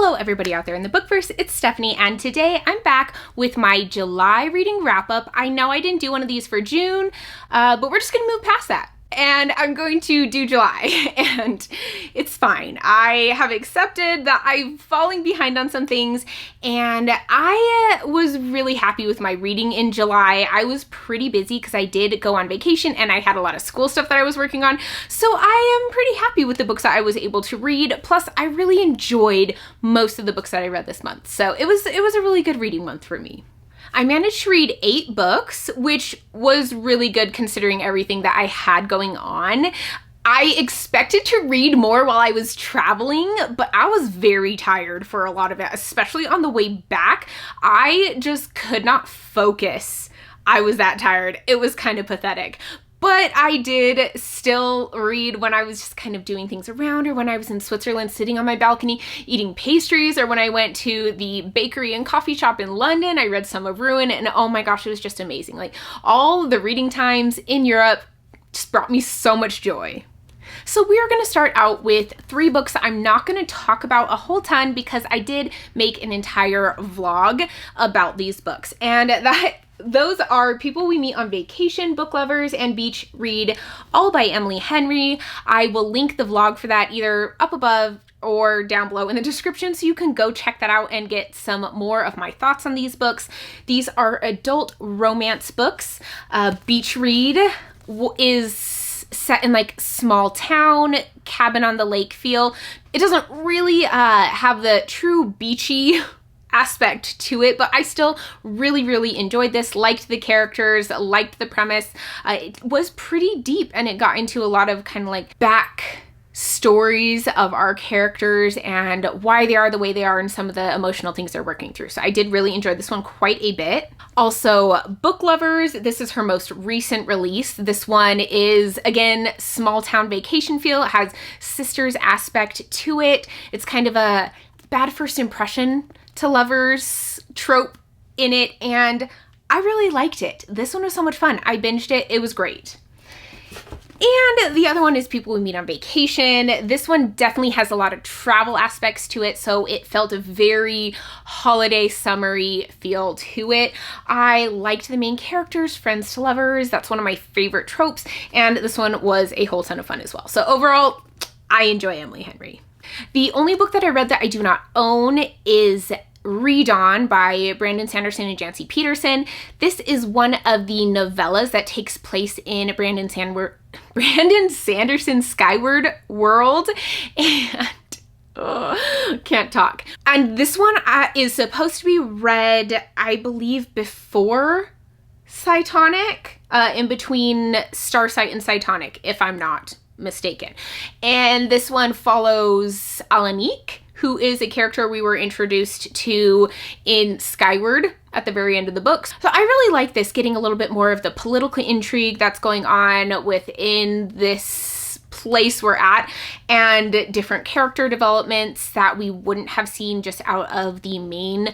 Hello everybody out there in the bookverse, it's Stephanie, and today I'm back with my July reading wrap-up. I know I didn't do one of these for June, but we're just gonna move past that. And I'm going to do July, and it's fine. I have accepted that I'm falling behind on some things, and I was really happy with my reading in July. I was pretty busy because I did go on vacation, and I had a lot of school stuff that I was working on, so I am pretty happy with the books that I was able to read. Plus, I really enjoyed most of the books that I read this month, so it was a really good reading month for me. I managed to read 8 books, which was really good considering everything that I had going on. I expected to read more while I was traveling, but I was very tired for a lot of it, especially on the way back. I just could not focus. I was that tired. It was kind of pathetic. But I did still read when I was just kind of doing things around, or when I was in Switzerland sitting on my balcony eating pastries, or when I went to the bakery and coffee shop in London. I read some of Ruin, and oh my gosh, it was just amazing. Like, all the reading times in Europe just brought me so much joy. So we are going to start out with 3 books that I'm not going to talk about a whole ton because I did make an entire vlog about these books. And those are People We Meet on Vacation, Book Lovers, and Beach Read, all by Emily Henry. I will link the vlog for that either up above or down below in the description, so you can go check that out and get some more of my thoughts on these books. These are adult romance books. Beach Read is set in like small town, cabin on the lake feel. It doesn't really have the true beachy aspect to it, but I still really enjoyed this, liked the characters, liked the premise. It was pretty deep, and it got into a lot of kind of like back stories of our characters and why they are the way they are and some of the emotional things they're working through. So I did really enjoy this one quite a bit. Also, Book Lovers, this is her most recent release. This one is, again, small town vacation feel. It has sisters aspect to it. It's kind of a bad first impression to lovers trope in it, and I really liked it. This one was so much fun. I binged it. It was great. And the other one is People We Meet on Vacation. This one definitely has a lot of travel aspects to it, so it felt a very holiday summery feel to it. I liked the main characters, friends to lovers. That's one of my favorite tropes, and this one was a whole ton of fun as well. So overall, I enjoy Emily Henry. The only book that I read that I do not own is Read On by Brandon Sanderson and Janci Peterson. This is one of the novellas that takes place in Brandon Sanderson's Skyward World, and can't talk. And this one is supposed to be read, I believe, before Cytonic, in between Starsight and Cytonic, if I'm not mistaken. And this one follows Alanique, who is a character we were introduced to in Skyward at the very end of the book. So I really like this, getting a little bit more of the political intrigue that's going on within this place we're at, and different character developments that we wouldn't have seen just out of the main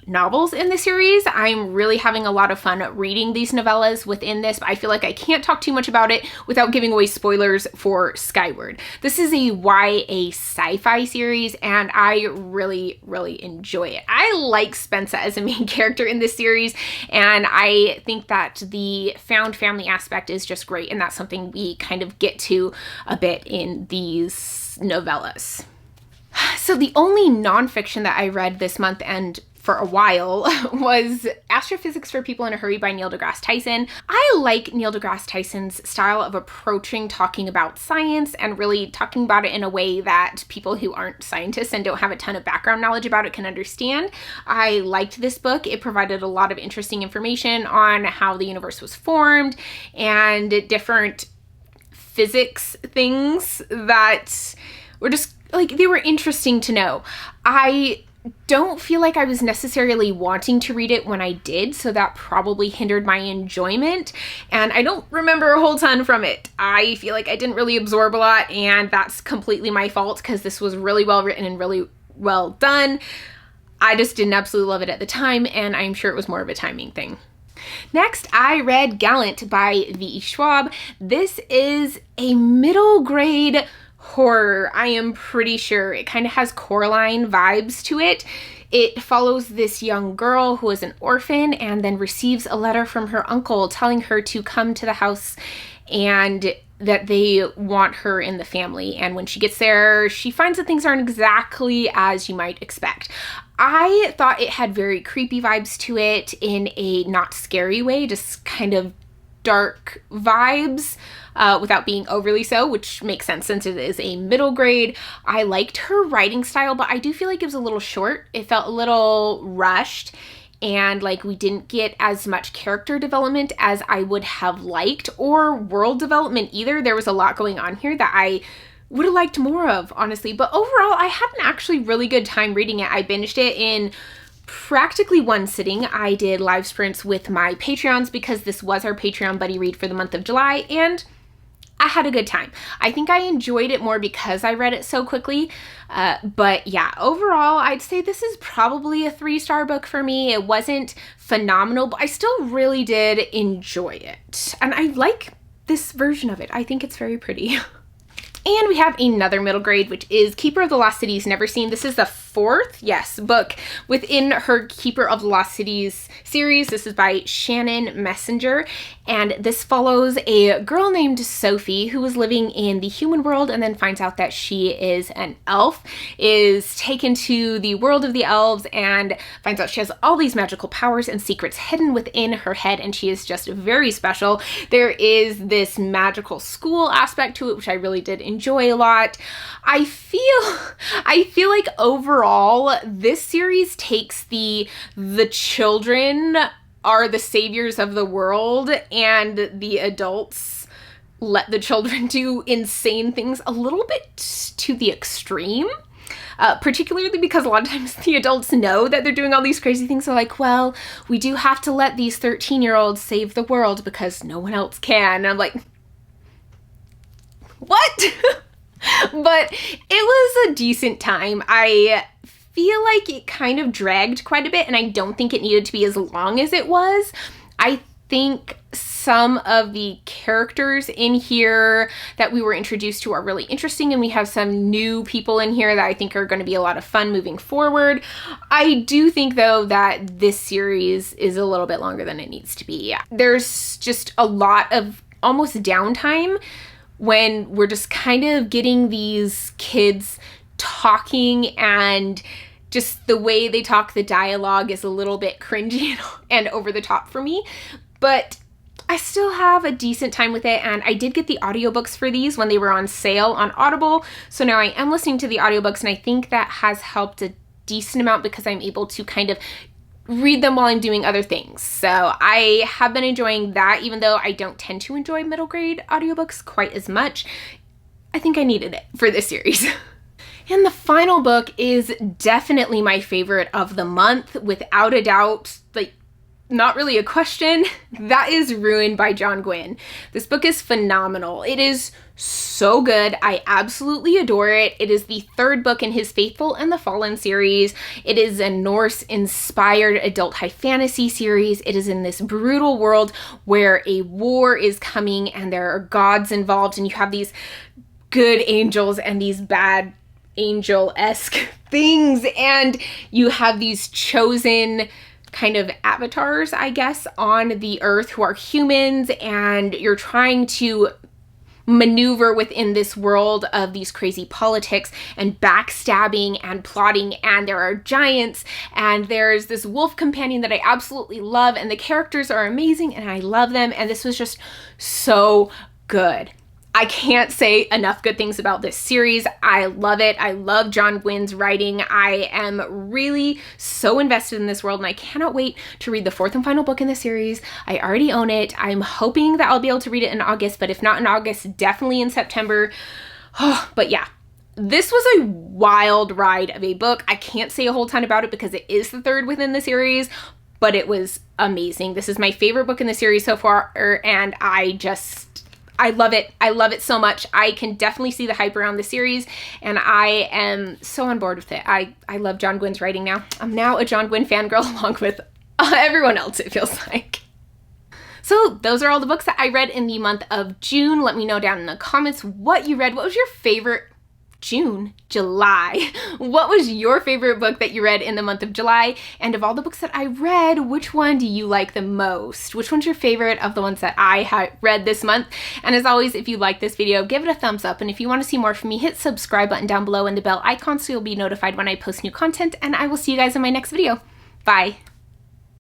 novels in the series. I'm really having a lot of fun reading these novellas within this, but I feel like I can't talk too much about it without giving away spoilers for Skyward. This is a YA sci-fi series, and I really enjoy it. I like Spensa as a main character in this series, and I think that the found family aspect is just great, and that's something we kind of get to a bit in these novellas. So the only nonfiction that I read this month, and for a while, was Astrophysics for People in a Hurry by Neil deGrasse Tyson. I like Neil deGrasse Tyson's style of approaching talking about science, and really talking about it in a way that people who aren't scientists and don't have a ton of background knowledge about it can understand. I liked this book. It provided a lot of interesting information on how the universe was formed and different physics things that were just like, they were interesting to know. I don't feel like I was necessarily wanting to read it when I did, so that probably hindered my enjoyment, and I don't remember a whole ton from it. I feel like I didn't really absorb a lot, and that's completely my fault because this was really well written and really well done. I just didn't absolutely love it at the time, and I'm sure it was more of a timing thing. Next, I read Gallant by V.E. Schwab. This is a middle grade horror. I am pretty sure it kind of has Coraline vibes to it. It follows this young girl who is an orphan and then receives a letter from her uncle telling her to come to the house and that they want her in the family. And when she gets there, she finds that things aren't exactly as you might expect. I thought it had very creepy vibes to it in a not scary way, just kind of dark vibes without being overly so, which makes sense since it is a middle grade. I liked her writing style, but I do feel like it was a little short. It felt a little rushed, and like we didn't get as much character development as I would have liked, or world development either. There was a lot going on here that I would have liked more of, honestly. But overall, I had an actually really good time reading it. I binged it in practically one sitting. I did live sprints with my Patreons because this was our Patreon buddy read for the month of July, and I had a good time. I think I enjoyed it more because I read it so quickly. But yeah, overall, I'd say this is probably a 3-star book for me. It wasn't phenomenal, but I still really did enjoy it. And I like this version of it. I think it's very pretty. And we have another middle grade, which is Keeper of the Lost Cities Never Seen. This is the 4th, book within her Keeper of the Lost Cities series. This is by Shannon Messenger. And this follows a girl named Sophie who was living in the human world and then finds out that she is an elf, is taken to the world of the elves and finds out she has all these magical powers and secrets hidden within her head, and she is just very special. There is this magical school aspect to it, which I really did enjoy a lot. I feel like overall this series takes the children are the saviors of the world and the adults let the children do insane things a little bit to the extreme. Particularly because a lot of times the adults know that they're doing all these crazy things. They're like, well, we do have to let these 13-year-olds save the world because no one else can. And I'm like, what? But it was a decent time. I feel like it kind of dragged quite a bit, and I don't think it needed to be as long as it was. I think some of the characters in here that we were introduced to are really interesting, and we have some new people in here that I think are going to be a lot of fun moving forward. I do think, though, that this series is a little bit longer than it needs to be. There's just a lot of almost downtime when we're just kind of getting these kids talking, and just the way they talk, the dialogue is a little bit cringy and over the top for me, but I still have a decent time with it. And I did get the audiobooks for these when they were on sale on Audible, so now I am listening to the audiobooks, and I think that has helped a decent amount because I'm able to kind of read them while I'm doing other things. So I have been enjoying that, even though I don't tend to enjoy middle grade audiobooks quite as much. I think I needed it for this series. And the final book is definitely my favorite of the month, without a doubt. Like, not really a question. That is Ruin by John Gwynne. This book is phenomenal. It is so good. I absolutely adore it. It is the 3rd book in his Faithful and the Fallen series. It is a Norse-inspired adult high fantasy series. It is in this brutal world where a war is coming and there are gods involved, and you have these good angels and these bad angel-esque things, and you have these chosen kind of avatars, I guess, on the earth who are humans, and you're trying to maneuver within this world of these crazy politics and backstabbing and plotting, and there are giants, and there's this wolf companion that I absolutely love, and the characters are amazing and I love them, and this was just so good. I can't say enough good things about this series. I love it. I love John Gwynne's writing. I am really so invested in this world, and I cannot wait to read the 4th and final book in the series. I already own it. I'm hoping that I'll be able to read it in August, but if not in August, definitely in September. But yeah, this was a wild ride of a book. I can't say a whole ton about it because it is the 3rd within the series, but it was amazing. This is my favorite book in the series so far, and I love it. I love it so much. I can definitely see the hype around the series, and I am so on board with it. I love John Gwynne's writing now. I'm now a John Gwynne fangirl along with everyone else, it feels like. So those are all the books that I read in the month of June. Let me know down in the comments what you read. What was your favorite June, July. What was your favorite book that you read in the month of July? And of all the books that I read, which one do you like the most? Which one's your favorite of the ones that I read this month? And as always, if you like this video, give it a thumbs up. And if you want to see more from me, hit subscribe button down below and the bell icon so you'll be notified when I post new content. And I will see you guys in my next video. Bye.